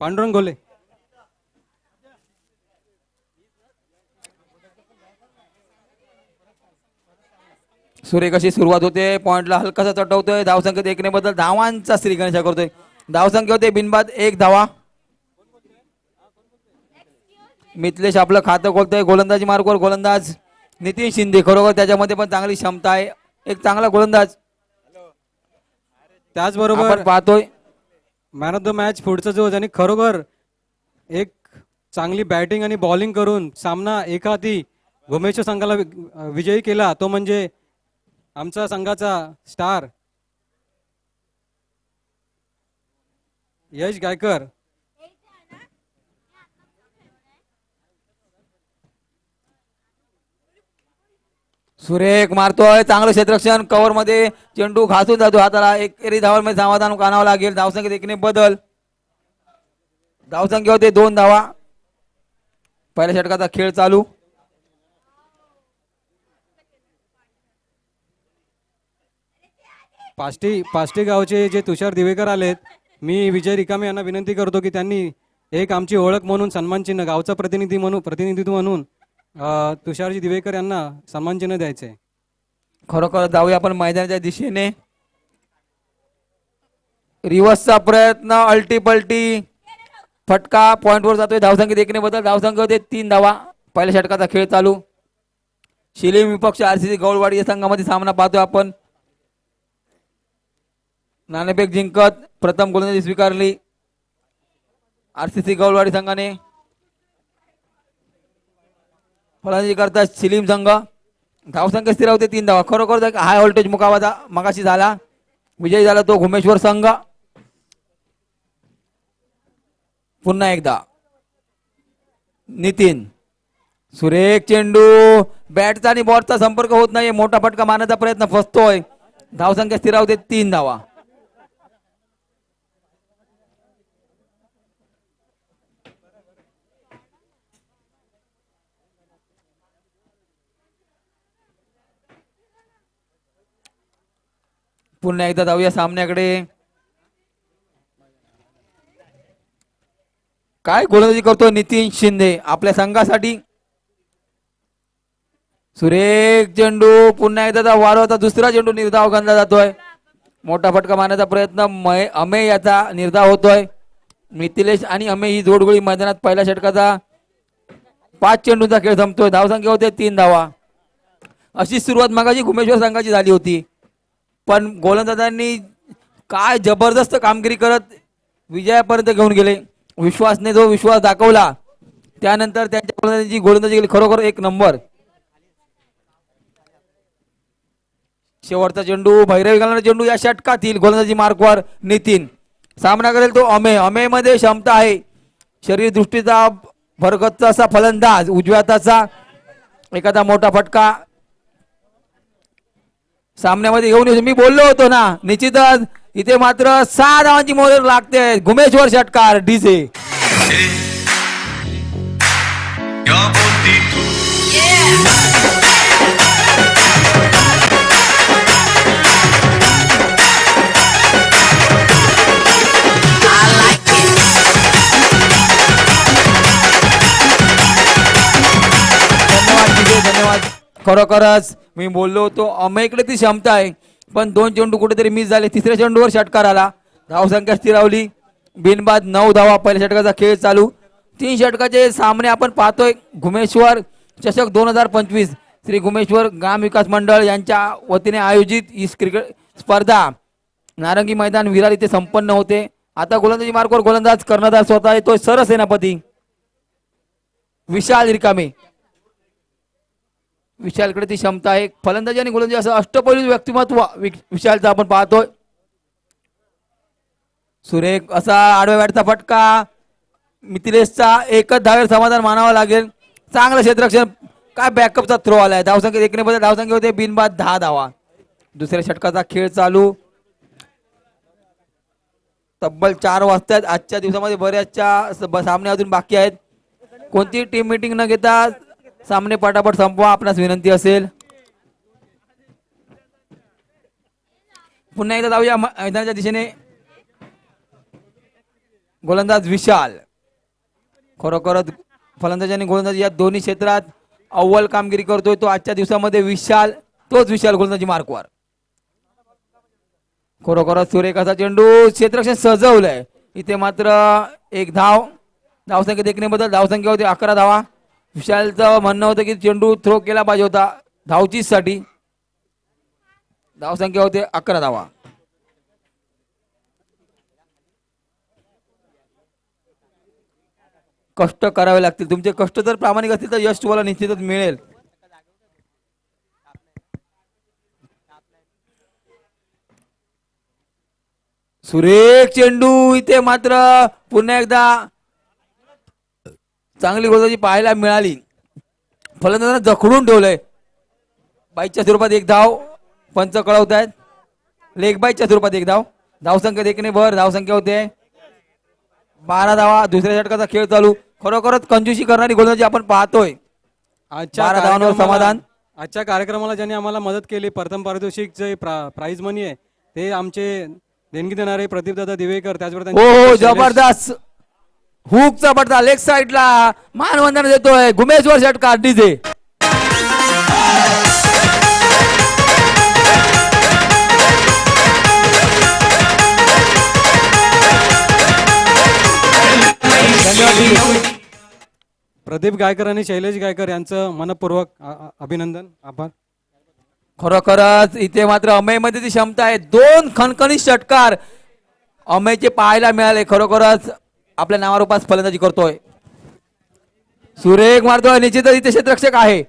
पांडुरंग गोले. सुरेख अशी सुरुवात होते. पॉइंटला हलकासा चटवतोय. धावसंख्येत एकने बद्दल धावांचा श्रीगणेशा करतोय. धावसंख्या होते बिनबाद 1 धावा. मिथलेश आपलं खातं खोलतोय. गोलंदाजी मार्गवर गोलंदाज नितीन शिंदे. खरोखर त्याच्यामध्ये पण चांगली क्षमता आहे. एक चांगला गोलंदाज. त्याचबरोबर आपण पाहतोय मॅन ऑफ द मॅच पुढचा जो ज्यांनी खरोखर एक चांगली बॅटिंग आणि बॉलिंग करून सामना एका हाती भुवनेश्वर संघाला विजयी केला तो म्हणजे आमचा संघाचा स्टार यश गायकर. सुरेख मारतोय. चांगलं क्षेत्ररक्षण. कव्हर मध्ये चेंडू घासून जातो हाताला. एकेरी धावांमध्ये समाधान आणावं लागेल. धावसंख्येत एकने बदल. धावसंख्या होते 2 धावा. पहिल्या षटकाचा खेळ चालू. पाष्टी गावचे जे तुषार दिवेकर आलेत मी विजय रिकामे यांना विनंती करतो की त्यांनी एक आमची ओळख म्हणून सन्मान चिन्ह गावचा प्रतिनिधित्व म्हणून तुषारजी दिवेकर यांना सन्मान चिन्ह द्यायचे. खरोखर जाऊया आपण मैदानाच्या दिशेने. रिव्हर्सचा प्रयत्न. अल्टी पलटी फटका. पॉइंटवर जातोय. धावसंख्येत एकने बदल. धावसंख्या होते 3 धावा. पहिल्या षटकाचा खेळ चालू. शिलीम विपक्ष आरसीसी गौळवाडी या संघामध्ये सामना पाहतोय आपण. नाणेफेक जिंकत प्रथम गोलंदाजी स्वीकारली आरसीसी गौळवाडी संघाने. फलंदाजी करता शिलीम संघ. धावसंख्या स्थिर होते 3 धावा. खरोखर हाय व्होल्टेज मुकाबला मगाशी झाला. विजयी झाला तो घुमेश्वर संघ. पुन्हा एकदा नितीन. सुरेख चेंडू. बॅटचा आणि बॉलचा संपर्क होत नाही. मोठा फटका मारण्याचा प्रयत्न फसतोय. धावसंख्या स्थिर होते 3 धावा. पुन्हा एकदा जाऊया सामन्याकडे. काय गोलंदाजी करतो नितीन शिंदे आपल्या संघासाठी. सुरेख चेंडू. पुन्हा एकदा वारवता दुसरा चेंडू निर्धाव गणला जातोय. मोठा फटका मारण्याचा प्रयत्न अमेय याचा निर्धाव होतोय. मिथिलेश आणि अमेय ही जोडगोळी मैदानात पहिल्या षटकाचा 5 चेंडूंचा खेळ संपतोय. धावसंख्या होते 3 धावा. अशी सुरुवात मगाची घुमेश्वर संघाची झाली होती पण गोलंदाजांनी काय जबरदस्त कामगिरी करत विजयापर्यंत घेऊन गेले. विश्वासने जो विश्वास दाखवला त्यानंतर त्यांच्या गोलंदाजी केली खरोखर 1 नंबर. शेवटचा चेंडू भैरवी घालणारा चेंडू या षटकातील गोलंदाजी मार्कवर नितीन. सामना करेल तो अमेय मध्ये क्षमता आहे. शरीर दृष्टीचा भरगच्च असा फलंदाज. उजव्या हाताचा एखादा मोठा फटका सामन्यामध्ये घेऊन येऊ. मी बोललो होतो ना निश्चितच इथे मात्र 6 धावांची मोहर लागते. घुमेश्वर षटकार डीजे. धन्यवाद. खरोखरच मी बोललो होतो अमेयकडे ती क्षमता आहे पण 2 चेंडू कुठेतरी मिस झाले. तिसऱ्या चेंडूवर षटकार आला. धावसंख्या स्थिरावली. बिनबाद 9 धावा. पहिल्या षटकाचा खेळ चालू. 3 षटकाचे सामने आपण पाहतोय. घुमेश्वर चषक 2025 श्री घुमेश्वर ग्राम विकास मंडळ यांच्या वतीने आयोजित ही क्रिकेट स्पर्धा नारंगी मैदान विरार इथे संपन्न होते. आता गोलंदाजी मार्कवर गोलंदाज कर्णधार स्वतः येतोय सरसेनापती विशाल रिकामे. विशालकडे ती क्षमता आहे. फलंदाजी आणि गोलंदाजी असं अष्टपैलू व्यक्तिमत्व विशालचा आपण पाहतोय. सुरेख असा आडव्या बॅटचा फटका. मिथिलेशचा एकच धावेवर समाधान मानावं लागेल. चांगलं क्षेत्ररक्षण. काय बॅकअपचा थ्रो आलाय. धावसंख्या एकने बदल. धावसंख्या होते बिनबाद 10 धावा. दुसऱ्या षटकाचा खेळ चालू. तब्बल 4 वाजतायत. आजच्या दिवसामध्ये बऱ्याचशा सामने अजून बाकी आहेत. कोणती टीम मीटिंग न घेता सामने पटापट संपवा आपणास विनंती असेल. पुन्हा एकदा जाऊया मैदानाच्या दिशेने. गोलंदाज विशाल. खरोखरच फलंदाज आणि गोलंदाज या दोन्ही क्षेत्रात अव्वल कामगिरी करतोय तो आजच्या दिवसामध्ये विशाल. तोच विशाल गोलंदाजी मार्कवर. खरोखरच सुरेख असा चेंडू क्षेत्ररक्षण सजवलंय. इथे मात्र एक धावसंख्या देखणे बदल धावसंख्या होती 11 धावा. विशालचं म्हणणं होतं की चेंडू थ्रो केला पाहिजे होता धावचीच साठी. धावसंख्या होते 11 धावा. कष्ट करावे लागतील. तुमचे कष्ट जर प्रामाणिक असतील तर यश तुम्हाला निश्चितच मिळेल. सुरेख चेंडू इथे मात्र पुन्हा एकदा चांगली गोलंदाजी पाहायला मिळाली. फलंदाजांना जखडून ठेवलंय. बाईच्या स्वरूपात एक धाव पंच कळवत आहेत. लेग बाईच्या स्वरूपात एक धाव. धावसंख्या देखणे भर. धावसंख्या होते 12 धावा. दुसऱ्या षटकाचा खेळ चालू. खरोखरच कंजूसी करणारी गोलंदाजी आपण पाहतोय. 12 धावांवर समाधान. आजच्या कार्यक्रमाला ज्यांनी आम्हाला मदत केली प्रथम पारितोषिक जे प्राइज मनी आहे ते आमचे देणगी देणारे प्रदीप दादा दिवेकर. त्याचबरोबर हो जबरदस्त हुकचा पडता लेग साइडला मानवंदन देतोय गुमेश्वर षटकार डीजे. प्रदीप गायकर आणि शैलेश गायकर यांचं मनपूर्वक अभिनंदन आभार. खरोखरच इथे मात्र अमेयमध्ये ती क्षमता आहे. 2 खणखणीत षटकार अमेयचे पाहायला मिळाले. खरोखरच आपल्या नावारूपास फलंदाजी करतोय. सुरेख मारतोय. निश्चितच इथे क्षेत्ररक्षक आहे.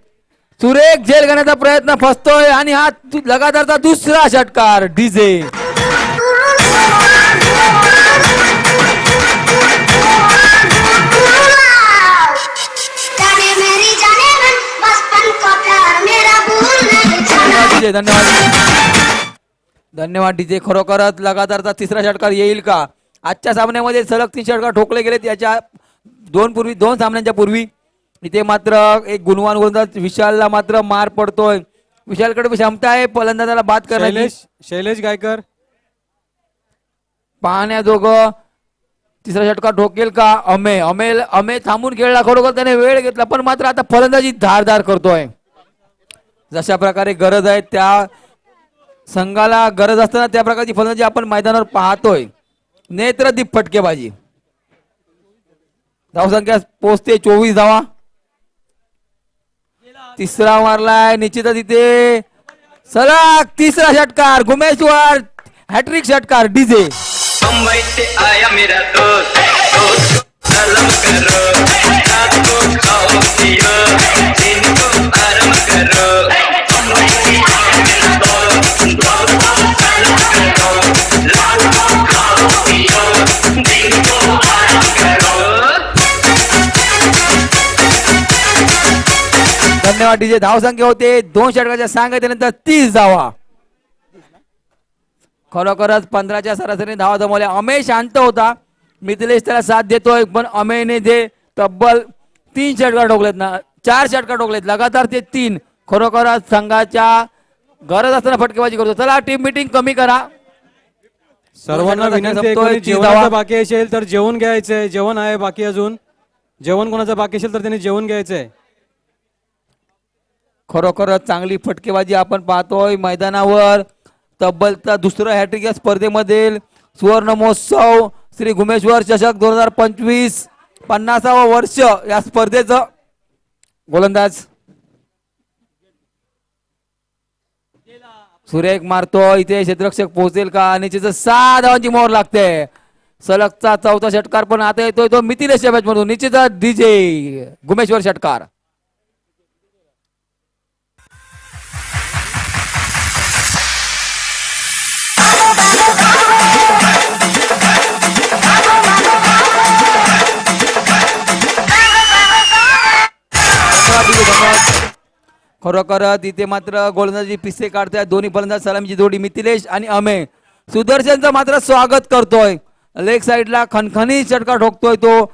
सुरेख झेल घेण्याचा प्रयत्न फसतोय आणि हा लगातारचा दुसरा षटकार डीजे. धन्यवाद डीजे. खरोखरच लगातारचा तिसरा षटकार येईल का? आजच्या सामन्यामध्ये सलग 3 षटकार ठोकले गेले. त्याच्या दोन सामन्यांच्या पूर्वी इथे मात्र एक गुणवान गोलंदाज विशालला मात्र मार पडतोय. विशालकडे क्षमता आहे फलंदाजाला बाद करण्याची. शैलेश गायकर पाहण्याजोगं तिसरा षटकार ठोकेल का? अमे थांबून खेळला. खरोखर त्याने वेळ घेतला पण मात्र आता फलंदाजी धारदार करतोय. जशा प्रकारे गरज आहे त्या संघाला गरज असताना त्या प्रकारची फलंदाजी आपण मैदानावर पाहतोय. नेत्रदीप फटकेबाजी. धावसंख्या पोहोचते 24 धावा. तिसरा मारलाय निश्चितच इथे सलग तिसरा षटकार गुमेश्वर हॅट्रिक षटकार डीजे. मुंबई से आया मेरा दोस्त सलाम करो रात को खाओ पियो दिन को आराम करो मुंबई से आया मेरा दोस्त सलाम करो रात को खाओ पियो दिन को आराम करो. धन्यवाद डीजे. धावसंख्या होते 2 षटकाच्या सांगितल्यानंतर 30 धावा. खरोखरच 15च्या सरासरी धावा जमवल्या. अमेय शांत होता. मिथिलेश त्याला साथ देतोय पण अमेयने जे तब्बल 3 षटकार ठोकलेत ना 4 षटकार ठोकलेत लगातार ते 3. खरोखरच संघाच्या गरज असताना फटकेबाजी करतो. चला टीम मीटिंग कमी करा. सर्वांना विनंती आहे कोणी जेवणाचं बाकी असेल तर जेवण घ्यायचंय. जेवण आहे बाकी अजून. जेवण कोणाचं बाकी असेल तर त्यांनी जेवण घ्यायचंय. खरोखरच चांगली फटकेबाजी आपण पाहतोय मैदानावर. तब्बलचा दुसरा हॅट्रिक या स्पर्धेमधील सुवर्ण महोत्सव श्री गुमेश्वर चषक 2025 50वा वर्ष या स्पर्धेचं. गोलंदाज सुरेख मारतो. इथे क्षेत्ररक्षक पोहोचेल का? निश्चित 6 धावांची मोहर लागते. सलगचा चौथा षटकार पण आता येतोय तो मिथिलेशच्या बॅच मधून. निश्चित डीजे गुमेश्वर षटकार. खरोखर तिथे मात्र गोलंदाजी पिसे काढताय दोन्ही फलंदाज. सलामीची जोडी मिथिलेश आणि अमेय. सुदर्शनचं मात्र स्वागत करतोय. लेग साइडला खणखणी षटकार ठोकतोय तो.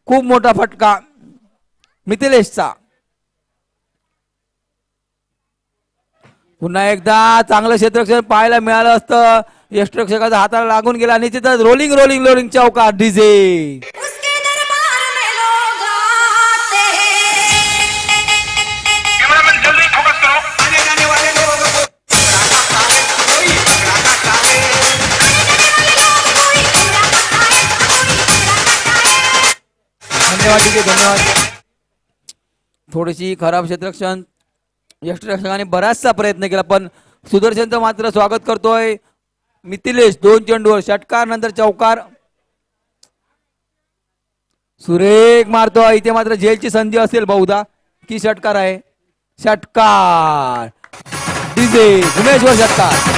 खूप मोठा फटका मिथिलेशचा. पुन्हा एकदा चांगलं क्षेत्ररक्षण पाहायला मिळालं असतं यष्टरक्षकाचा हाताला लागून गेला. निश्चितच रोलिंग रोलिंग रोलिंग चौका डीजे. उसके दरबार में लोग आते हैं. कैमरामैन जल्दी फोकस करो. आने जाने वाले लोगों को धन्यवाद ठीक आहे धन्यवाद. थोडीशी खराब क्षेत्ररक्षण यष्टरक्षकाने बराचसा प्रयत्न केला पण सुदर्शनचं मात्र स्वागत करतोय मिथिलेश. 2 चेंडूवर षटकार नंतर चौकार. सुरेख मारतोय. इथे मात्र झेलची संधी असेल बहुधा की षटकार आहे. षटकार डीजे उमेशवर षटकार.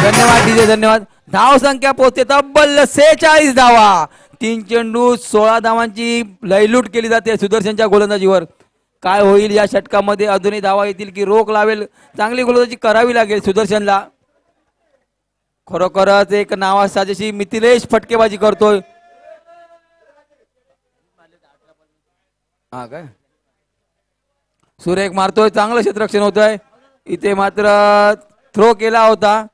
धन्यवाद डीजे धन्यवाद. धाव संख्या पोहोचते तब्बल 46 धावा. 3 चेंडू 16 धावांची लयलूट केली जाते सुदर्शनच्या गोलंदाजीवर. काय होईल या षटकामध्ये? अजूनही धावा येतील की रोख लावेल? चांगली गोलंदाजी करावी लागेल सुदर्शनला. खरोखरच एक नावासाजेशी मिथिलेश फटकेबाजी करतोय. हा काय सुरेख मारतोय. चांगलं क्षेत्ररक्षण होत आहे. इथे मात्र थ्रो केला होता.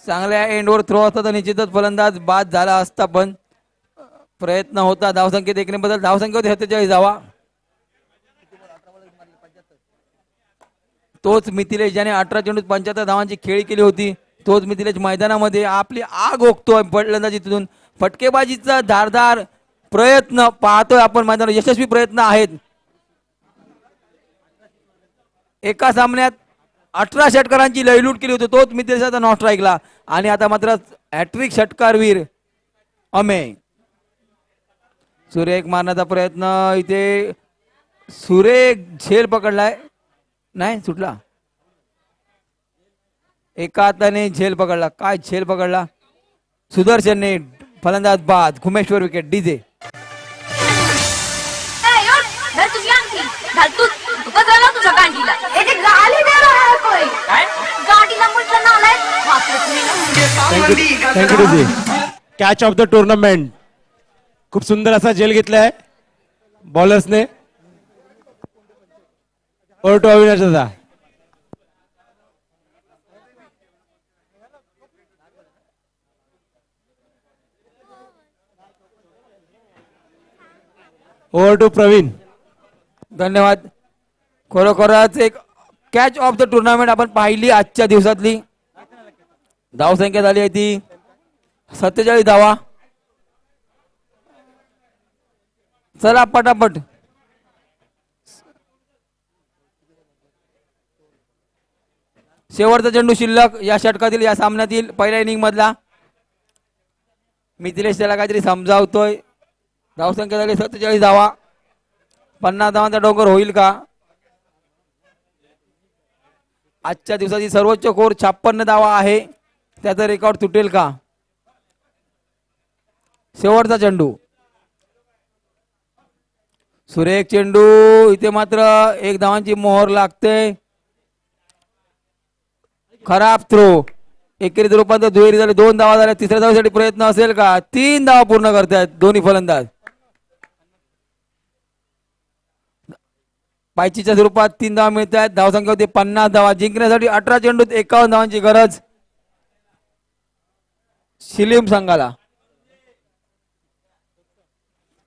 चांगल्या एंडवर थ्रो असता तर निश्चितच फलंदाज बाद झाला असता पण प्रयत्न होता. धावसंख्येत एकने बदल धावसंख्या होती 47 धावा. तोच मिथिलेश ज्याने 18 चेंडूत 75 धावांची खेळी केली होती. तोच मिथिलेश मैदानामध्ये आपली आग ओकतोय फलंदाजीतून. फटकेबाजीचा धारदार प्रयत्न पाहतोय आपण मैदानात. यशस्वी प्रयत्न आहेत. एका सामन्यात 18 षटकारांची लयलूट केली होती. तोच मिथिलेशचा नॉट स्ट्राईकला. आणि आता मात्र हॅट्रिक षटकारवीर अमेय. सुरेख मारण्याचा प्रयत्न. इथे सुरेख झेल पकडलाय. नाही सुटला. एका हाताने झेल पकडला. काय झेल पकडला सुदर्शनने. फलंदाज बाद. घुमेश्वर विकेट डीजे. धर तुझी अंगठी. घाल तू बदला तुझ्या गांडीला. हे जे गाली दे रहा है कोई. काय गाडीला म्हटलं नालाय. Thank you ji. Catch of the tournament. खूप सुंदर असा जेल घेतलाय बॉलर्सने. ओव्हर टू अविनाश दादा. Over to Praveen. धन्यवाद. खरोखरच एक कॅच ऑफ द टुर्नामेंट आपण पाहिली आजच्या दिवसातली. धावसंख्या झाली आहे ती 47 धावा. चला पटापट. शेवटचा चेंडू शिल्लक या षटकातील या सामन्यातील पहिल्या इनिंग मधला. मिथिलेश त्याला काहीतरी समजावतोय. धावसंख्या झाली 47 धावा. 50 धावांचा डोंगर होईल का? आजच्या दिवसाची सर्वोच्च स्कोर 56 धावा आहे. त्याचा रेकॉर्ड तुटेल का? शेवटचा चेंडू. सुरेख चेंडू. इथे मात्र 1 धावांची मोहर लागते. खराब थ्रो. एकेरी रूपांतर दुहेरी झाले. 2 धावा झाल्या. तिसऱ्या धावासाठी प्रयत्न असेल का? 3 धावा पूर्ण करतायत दोन्ही फलंदाज. पायचीच्या स्वरूपात 3 धावा मिळत आहेत. धावसंख्या होती 50 धावा. जिंकण्यासाठी 18 चेंडूत 51 धावांची गरज शिलीम संघाला.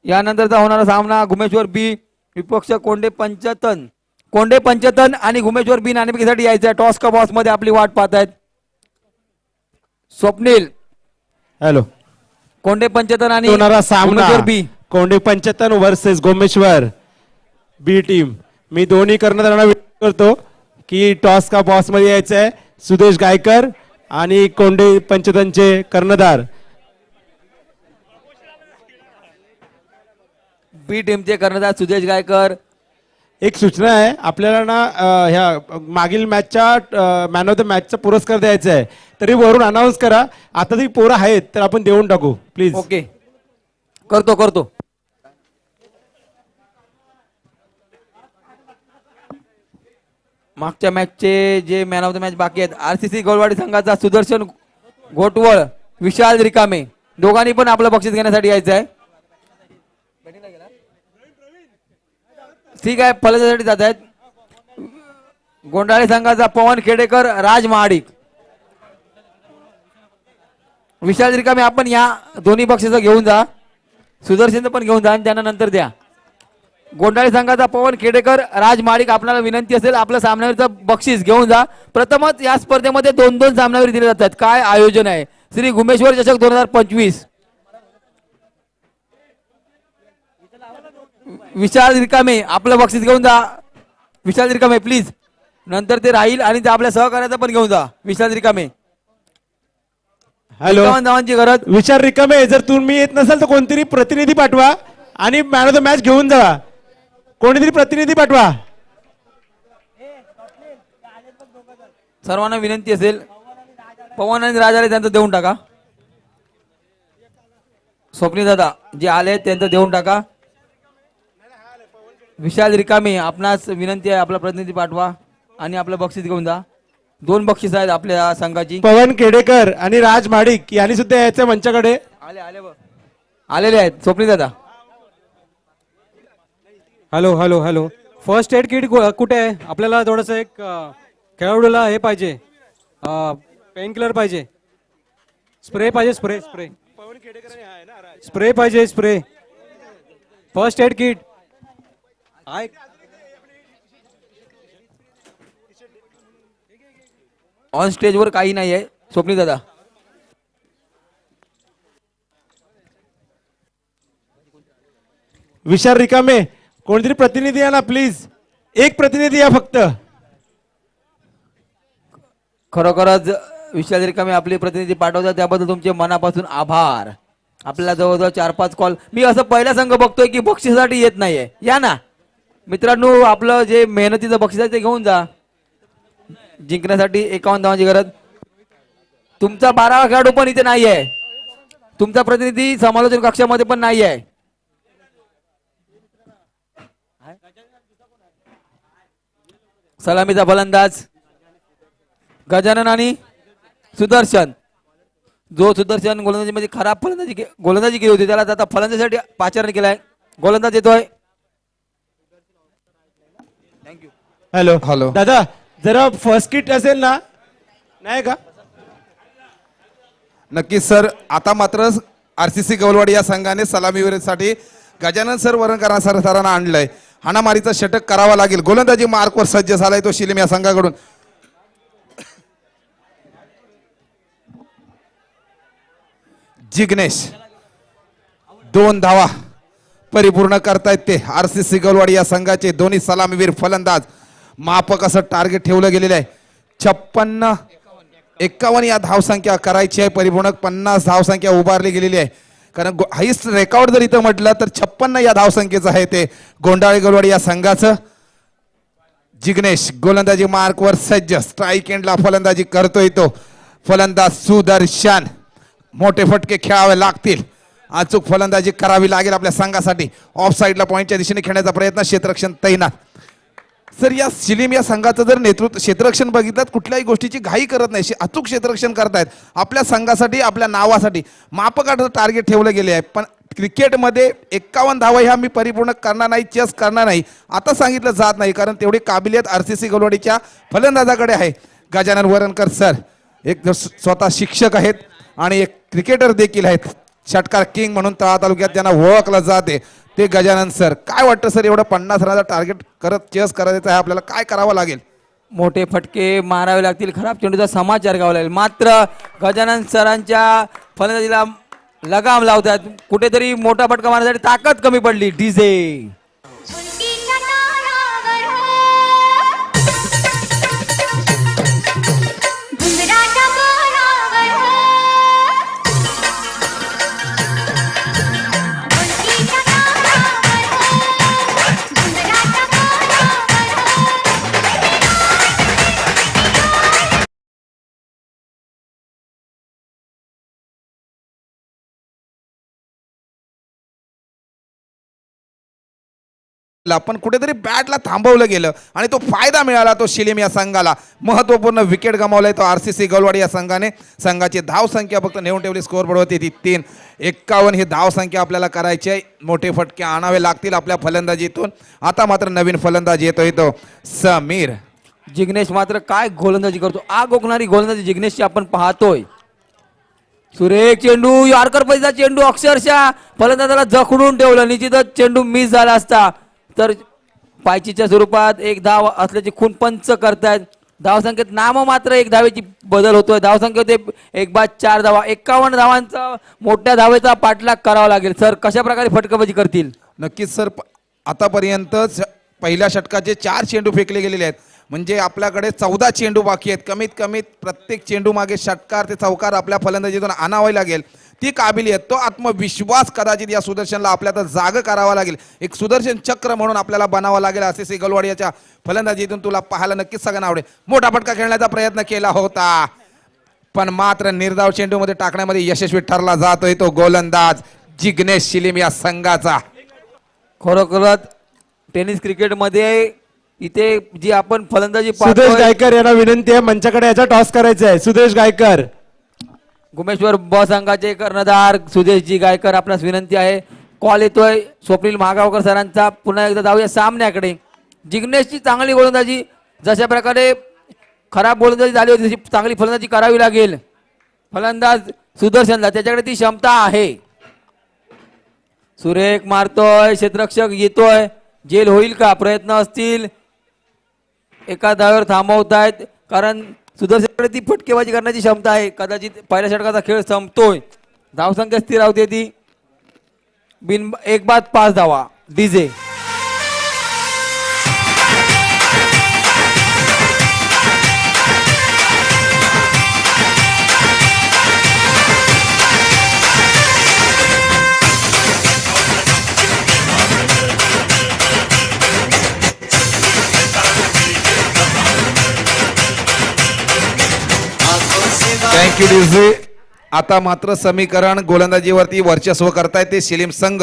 यानंतरचा होणारा सामना घुमेश्वर बी विपक्ष कोंडे पंचतन. कोंडे पंचतन आणि घुमेश्वर बी नाणेफेकीसाठी यायचं आहे. टॉस का बॉस मध्ये आपली वाट पाहत आहेत स्वप्नील. हॅलो. कोंडे पंचतन आणि होणारा सामना घुमेश्वर बी. कोंडे पंचतन वर्सेस गोमेश्वर बी टीम. मी दोन्ही कर्णधारांना विनंती करतो की टॉस का बॉस मध्ये यायचं आहे. सुदेश गायकर आणि कोंडे पंचतनचे कर्णधार. बी टीमचे कर्णधार सुदेश गायकर. एक सूचना आहे आपल्याला ना ह्या मागील मॅचच्या मॅन ऑफ द मॅचचा पुरस्कार द्यायचा आहे. तरी वरून अनाऊन्स करा. आता ती पोरं आहेत तर आपण देऊन टाकू प्लीज. ओके करतो. मागच्या मॅचचे जे मॅन ऑफ द मॅच बाकी आहेत आरसीसी गोलवाडी संघाचा सुदर्शन घोटवळ, विशाल रिकामे दोघांनी पण आपलं बक्षीस घेण्यासाठी यायचं आहे. ठीक आहे, फलंदाजीसाठी जात आहेत. गोंडाळे संघाचा पवन खेडेकर, राज महाडिक, विशाल रिकामे आपण या दोन्ही बक्षिसं घेऊन जा. सुदर्शनचं पण घेऊन जा आणि त्यांना नंतर द्या. गोंडाळे संघाचा पवन खेडेकर, राज महाडिक, आपल्याला विनंती असेल आपलं सामन्यावरचं बक्षीस घेऊन जा. प्रथमच या स्पर्धेमध्ये 2-2 सामन्यावर दिले जातात. काय आयोजन आहे. श्री गुमेश्वर चषक 2025. विशाल रिकामे आपलं बक्षीस घेऊन जा. विशाल रिकामे प्लीज, नंतर ते राहील आणि ते आपल्या सहकार्याचं पण घेऊन जा. विशाल रिकामे, हॅलो 51 धावांची गरज. विचार रिकामे, जर तुम्ही येत नसाल तर कोणतरी प्रतिनिधी पाठवा आणि मॅन ऑफ द मॅच घेऊन जा. कोणीतरी प्रतिनिधी पाठवा. सर्वांना विनंती असेल, पवन आणि राज आले त्यांचं देऊन टाका. स्वप्नी दादा जे आले त्यांचं देऊन टाका. विशाल रिकामे आपणास विनंती आहे, आपला प्रतिनिधी पाठवा आणि आपलं बक्षीस घेऊन जा. 2 बक्षीस आहेत आपल्या संघाची. पवन खेडेकर आणि राज महाडिक यांनी सुद्धा यायचं मंचाकडे. आलेले आहेत. स्वप्नी दादा, hello hello hello, first aid kit कुठे आहे. आपल्याला थोडंसं एक खेळाडूला हे पाहिजे, पेन किलर पाहिजे, स्प्रे पाहिजे, स्प्रे स्प्रे स्प्रे पाहिजे, स्प्रे. फर्स्ट एड किट आहे. ऑन स्टेजवर काही नाही आहे. स्वप्नी दादा, विशाल रिकामे, कोणतरी प्रतिनिधी या ना प्लीज. एक प्रतिनिधी या फक्त. खरोखरच विशाल रिकामे आपले प्रतिनिधी पाठवतात त्याबद्दल तुमचे मनापासून आभार. आपल्याला जवळजवळ 4-5 कॉल. मी असं पहिला संघ बघतोय की बक्षिसासाठी येत नाहीये. या ना मित्रांनो, आपलं जे मेहनतीचं बक्षीस आहे ते घेऊन जा. जिंकण्यासाठी 51 धावांची गरज. तुमचा 12वा खेळाडू पण इथे नाही आहे. तुमचा प्रतिनिधी समालोचन कक्षामध्ये पण नाही आहे. सलामीचा फलंदाज गजानन आणि सुदर्शन. जो सुदर्शन गोलंदाजीमध्ये खराब गोलंदाजी केली होती त्याला आता फलंदाजीसाठी पाचारण केलाय. गोलंदाज येतोय. हॅलो हॅलो दादा, जरा फर्स्ट किट असेल ना, नाही का. नक्कीच सर. आता मात्र आरसीसी गवलवाडी या संघाने सलामीवीरसाठी गजानन सर वरणकर सरांना आणलंय. हाणामारीचा षटक करावा लागेल. गोलंदाजी मार्कवर सज्ज झालाय तो शिलीम या संघाकडून. जिग्नेश 2 धावा परिपूर्ण करतायत ते आरसीसी गवलवाडी या संघाचे दोन्ही सलामीवीर फलंदाज. मापक असं टार्गेट ठेवलं गेलेलं आहे. 56-51 या धावसंख्या करायची आहे. परिपूर्ण 50 धावसंख्या उभारली गेलेली आहे. कारण हाईस्ट रेकॉर्ड जर इथं म्हटलं तर 56 या धावसंख्येचं आहे ते गोंडाळे गवलवाडी या संघाचं. जिग्नेश गोलंदाजी मार्कवर सज्ज. स्ट्राईक एंडला फलंदाजी करतोय तो फलंदाज सुदर्शन. मोठे फटके खेळावे लागतील. अचूक फलंदाजी करावी लागेल आपल्या संघासाठी. ऑफ साईडला पॉईंटच्या दिशेने खेळण्याचा प्रयत्न. क्षेत्ररक्षण तैनात. सर या शिलीम या संघाचं जर नेतृत्व क्षेत्ररक्षण बघितलं, कुठल्याही गोष्टीची घाई करत नाही. अचूक क्षेत्ररक्षण करतायत आपल्या संघासाठी, आपल्या नावासाठी. मापकाचं टार्गेट ठेवलं गेले आहे. पण क्रिकेटमध्ये 51 धावा ह्या मी परिपूर्ण करणार नाही, चेस करणार नाही आता सांगितलं जात नाही. कारण तेवढी काबिलियत आरसीसी गवलवाडीच्या फलंदाजाकडे आहे. गजानन वरणकर सर एक स्वतः शिक्षक आहेत आणि एक क्रिकेटर देखील आहेत. षटकार किंग म्हणून तळा तालुक्यात त्यांना ओळखलं जाते ते गजानन सर. काय वाटतं सर, एवढं 50 रनाचा टार्गेट करत चेस करायचं आहे आपल्याला, काय करावं लागेल. मोठे फटके मारावे लागतील. खराब चेंडूचा समाचार घ्यावा लागेल. मात्र गजानन सरांच्या फलंदाजीला लगाम लावतात. कुठेतरी मोठा फटका मारण्यासाठी ताकद कमी पडली. डीजे पण कुठेतरी बॅटला थांबवलं गेलं आणि तो फायदा मिळाला तो शिलीम या संघाला. महत्वपूर्ण विकेट गमावलाय तो RCC गलवाडी या संघाने. संघाची धावसंख्या फक्त नेऊन ठेवली स्कोअरबोर्डवरती ती 3-51 ही धावसंख्या आपल्याला करायची आहे. मोठे फटके आणावे लागतील आपल्या फलंदाजीतून. आता मात्र नवीन फलंदाज येतोय तो समीर. जिग्नेश मात्र काय गोलंदाजी करतो, आग ओकणारी गोलंदाजी जिग्नेशची आपण पाहतोय. सुरेख चेंडू, यॉर्कर पैसा चेंडू अक्षरशः फलंदाजाला जखडून ठेवलं. निश्चितच चेंडू मिस झाला असता तर पायचीच्या स्वरूपात एक धाव असल्याची खून पंच करतायत. धावसंख्येत नाम मात्र एक धावेची बदल होतोय. धावसंख्या होते 1 बाद 4 धावा. 51 धावांचा मोठ्या धावेचा पाठलाग करावा लागेल. सर कशा प्रकारे फटकाबाजी करतील? नक्कीच सर. आतापर्यंत पहिल्या षटकाचे 4 चेंडू फेकले गेलेले आहेत. म्हणजे आपल्याकडे 14 चेंडू बाकी आहेत. कमीत कमी प्रत्येक चेंडू मागे षटकार ते चौकार आपल्या फलंदाजीतून आणावे लागेल. ती काबिलियत, तो आत्मविश्वास कदाचित या सुदर्शनला आपल्याला जाग करावा लागेल. एक सुदर्शन चक्र म्हणून आपल्याला बनावं लागेल. RCC गलवाडियाच्या फलंदाजीतून तुला पाहायला नक्कीच सगळ्यांना आवडेल. मोठा फटका खेळण्याचा प्रयत्न केला होता पण मात्र निर्धाव चेंडू मध्ये टाकण्यामध्ये यशस्वी ठरला जातोय तो गोलंदाज जिग्नेश शिलीम या संघाचा. खरोखरच टेनिस क्रिकेटमध्ये इथे जी आपण फलंदाजी सुदेश पाहतोय, गायकर यांना विनंती आहे मंचाकडे याचा टॉस करायचा आहे. सुदेश गायकर. गुमेश्वर ब संघाचे कर्णधार सुदेशजी गायकर आपणास विनंती आहे. कॉल येतोय स्वप्नील महागावकर सरांचा. पुन्हा एकदा जाऊया सामन्याकडे. जिग्नेशची चांगली गोलंदाजी, जशा प्रकारे खराब गोलंदाजी झाली होती तशी चांगली फलंदाजी करावी लागेल. फलंदाज सुदर्शनला त्याच्याकडे ती क्षमता आहे. सुरेख मारतोय, क्षेत्ररक्षक येतोय, जेल होईल का? प्रयत्न असतील. एका धावेवर थांबवतायत कारण सुदर्शनकडे ती फटकेबाजी करण्याची क्षमता आहे. कदाचित पहिल्या षटकाचा खेळ संपतोय. धावसंख्या स्थिर राहते ती 1 बाद 5 धावा. DJ thank you DJ. आता मात्र समीकरण गोलंदाजीवरती वर्चस्व करतायत ते शिलीम संघ.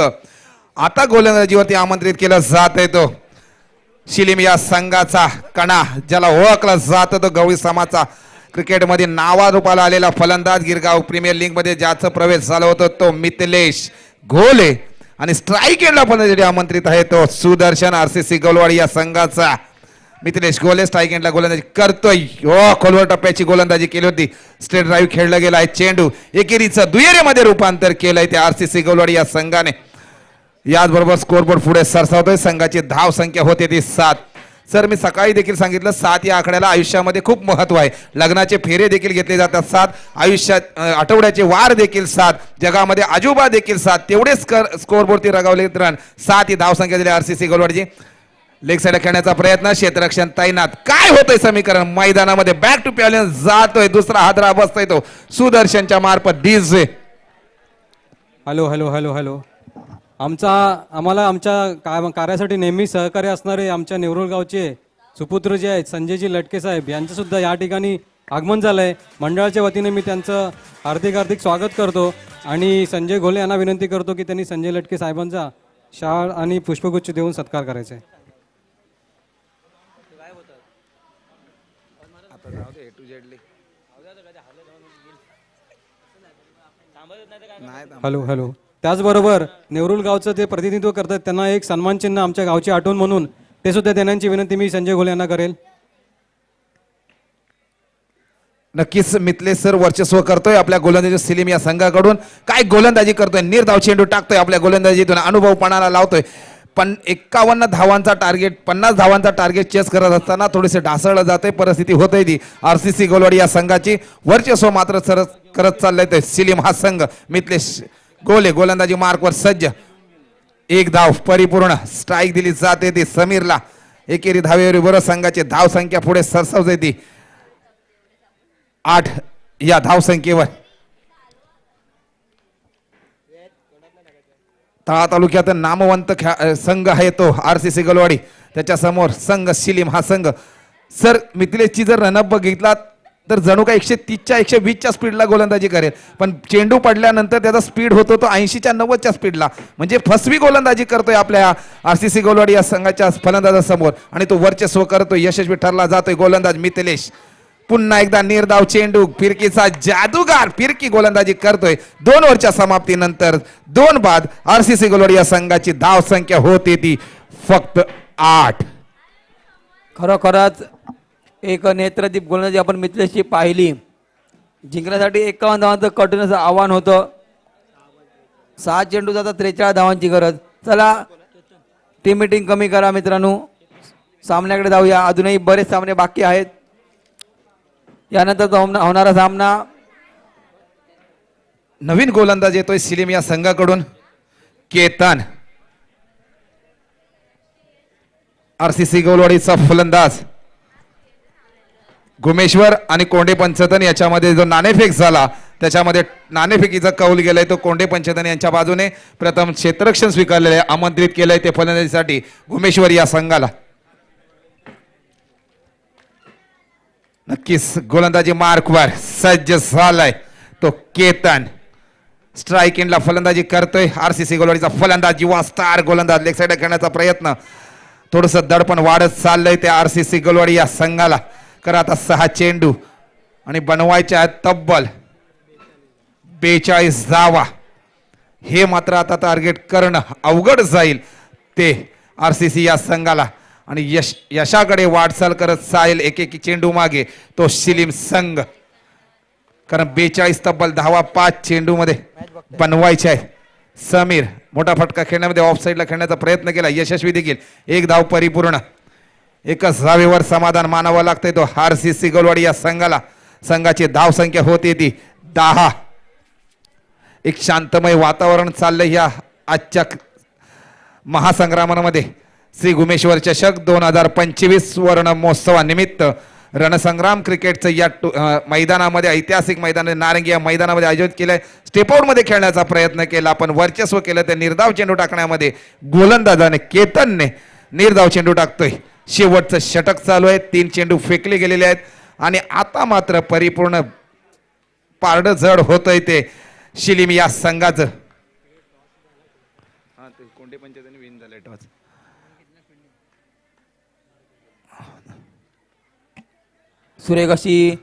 आता गोलंदाजीवरती आमंत्रित केलं जात आहे तो शिलीम या संघाचा कणा, ज्याला ओळखला जात तो गवळी समाचा क्रिकेटमध्ये नावारूपाला आलेला फलंदाज. गिरगाव प्रीमियर लीग मध्ये ज्याचा प्रवेश झाला होता तो मिथिलेश घोले. आणि स्ट्राईक एंडला फलंदाजी आमंत्रित आहे तो सुदर्शन RCC गलवाडी या संघाचा. मिथिलेश घोले स्ट्राईक एंडला गोलंदाजी करतोय. खोलवर टप्प्याची गोलंदाजी केली होती. स्ट्रेट ड्राईव्ह खेळला गेला आहे. चेंडू एकेरीचं दुहेरीमध्ये रूपांतर केलंय त्या RCC गलवाडी या संघाने. याचबरोबर स्कोरबोर्ड पुढे सरसावतोय. संघाची धाव संख्या होते ती 7. सर मी सकाळी देखील सांगितलं 7 या आकड्याला आयुष्यामध्ये खूप महत्व आहे. लग्नाचे फेरे देखील घेतले जातात 7. आयुष्यात आठवड्याचे वार देखील 7. जगामध्ये आजोबा देखील 7. तेवढेच स्कोरबोर्डती रगावले रन 7 ही धाव संख्या दिली RCC गलवाडीची. लेग साइड खेळण्याचा प्रयत्न, क्षेत्ररक्षण तैनात. काय होतंय समीकरण मैदानामध्ये? बॅक टू पॅव्हलियन जातोय. दुसरा हादरा बसतोय तो सुदर्शनच्या मार्फत. DJ hello hello hello hello. आम्हाला आमच्या कार्यासाठी नेहमी सहकार्य असणारे आमच्या नेवरुल गावचे सुपुत्र जे आहेत संजयजी लटके साहेब यांचं सुद्धा या ठिकाणी आगमन झालंय. मंडळाच्या वतीने मी त्यांचं हार्दिक स्वागत करतो आणि संजय घोले यांना विनंती करतो की त्यांनी संजय लटके साहेबांचा शाळ आणि पुष्पगुच्छ देऊन सत्कार करायचा आहे. Hello hello. त्याचबरोबर नेवरुल गावचं ते प्रतिनिधित्व करतात त्यांना एक सन्मान चिन्ह आमच्या गावची आठवण म्हणून ते सुद्धा देण्याची विनंती मी संजय घोले यांना करेल. नक्कीच मिथलेश सर वर्चस्व करतोय आपल्या गोलंदाजी शिलीम या संघाकडून. काय गोलंदाजी करतोय, निर्धाव चेंडू टाकतोय आपल्या गोलंदाजीतून, अनुभवपणाला लावतोय. पण 51 धावांचा टार्गेट, 50 धावांचा टार्गेट चेस करत असताना थोडेसे ढासळलं जाते परिस्थिती होते ती RCC गलवाडी या संघाची. वर्चस्व मात्र करत चाललंय ते शिलीम हा संघ. मिथलेश गोले गोलंदाजी मार्कवर सज्ज. 1 धाव परिपूर्ण. स्ट्राईक दिली जाते ती समीरला. एकेरी धावेवर बरोबर संघाची धाव संख्या पुढे सरसावते ती 8 या धाव संख्येवर. तळा तालुक्यात नामवंत संघ आहे तो RCC गलवाडी. त्याच्या समोर संघ शिलीम हा संघ. सर मिथिलेशची जर रनअप बघितला तर जणू का 130च्या 120च्या स्पीडला गोलंदाजी करेल, पण चेंडू पडल्यानंतर त्याचा स्पीड होतो तो 80च्या 90च्या स्पीडला, म्हणजे फसवी गोलंदाजी करतोय आपल्या RCC गोलवाडी या संघाच्या फलंदाजासमोर आणि तो वर्चस्व करतोय, यशस्वी ठरला जातोय गोलंदाज मिथिलेश. पुन्हा एकदा निर्धाव चेंडू, फिरकीचा जादूगार फिरकी गोलंदाजी करतोय. 2 ओव्हरच्या समाप्तीनंतर 2 बाद RCC गोलवाडी या संघाची धाव संख्या होते ती फक्त 8. खरोखरच एक नेत्रदीप गोलंदाजी आपण मिथिलेशची पाहिली. जिंकण्यासाठी 51 धावांचं कठीण असं आव्हान होतं. 6 चेंडू जातात 43 धावांची गरज. चला टीम मीटिंग कमी करा मित्रांनो, सामन्याकडे जाऊया. अजूनही बरेच सामने बाकी आहेत. यानंतर होणारा सामना, नवीन गोलंदाज येतोय सिलीम या संघाकडून. केतन RCC गोलवाडीचा फलंदाज. गुमेश्वर आणि कोंडे पंचतन याच्यामध्ये जो नाणेफेक झाला त्याच्यामध्ये नाणेफेकीचा कौल गेलाय तो कोंडे पंचतन यांच्या बाजूने. प्रथम क्षेत्ररक्षण स्वीकारलेले आमंत्रित केलंय ते फलंदाजीसाठी गुमेश्वर या संघाला. नक्कीच गोलंदाजी मार्कवर सज्ज झालाय तो केतन. स्ट्राईक एंडला फलंदाजी करतोय RCC गोलवाडीचा फलंदाज, युवा स्टार गोलंदाज. लेग साईड खेळण्याचा प्रयत्न, थोडस दडपण वाढत चाललंय त्या RCC गोलवाडी या संघाला. करा आता 6 चेंडू आणि बनवायच्या आहेत तब्बल 42 धावा. हे मात्र आता टार्गेट करणं अवघड जाईल ते RCC या संघाला आणि यशाकडे वाटचाल करत जाईल एक चेंडू मागे तो शिलीम संघ. कारण 42 तब्बल धावा 5 चेंडू मध्ये बनवायचे आहे. समीर मोठा फटका खेळण्यामध्ये ऑफ साईडला खेळण्याचा प्रयत्न केला, यशस्वी देखील. 1 धाव परिपूर्ण. एकच धावेवर समाधान मानावं लागतंय तो RCC गोलवाडी या संघाला. संघाची धाव संख्या होती ती 10. एक शांतमय वातावरण चाललंय या आजच्या महासंग्रामामध्ये. श्री गुमेश्वर चषक 2025 स्वर्ण महोत्सवानिमित्त रणसंग्राम क्रिकेटचं या मैदानामध्ये, ऐतिहासिक मैदान नारंगी या मैदानामध्ये आयोजित केलंय. स्टेपआउट मध्ये खेळण्याचा प्रयत्न केला पण वर्चस्व केलं ते निर्धाव चेंडू टाकण्यामध्ये. गोलंदाजाने केतनने निर्धाव चेंडू टाकतोय. शेवटचं षटक चालू आहे. 3 चेंडू फेकले गेलेले आहेत आणि आता मात्र परिपूर्ण पारड जड होतंय ते शिलीम या संघाचं. सुरेख अशी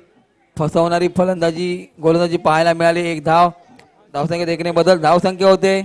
फसवणारी फलंदाजी गोलंदाजी पाहायला मिळाली. 1 धाव. धावसंख्येत 1ने बदल धावसंख्या होते.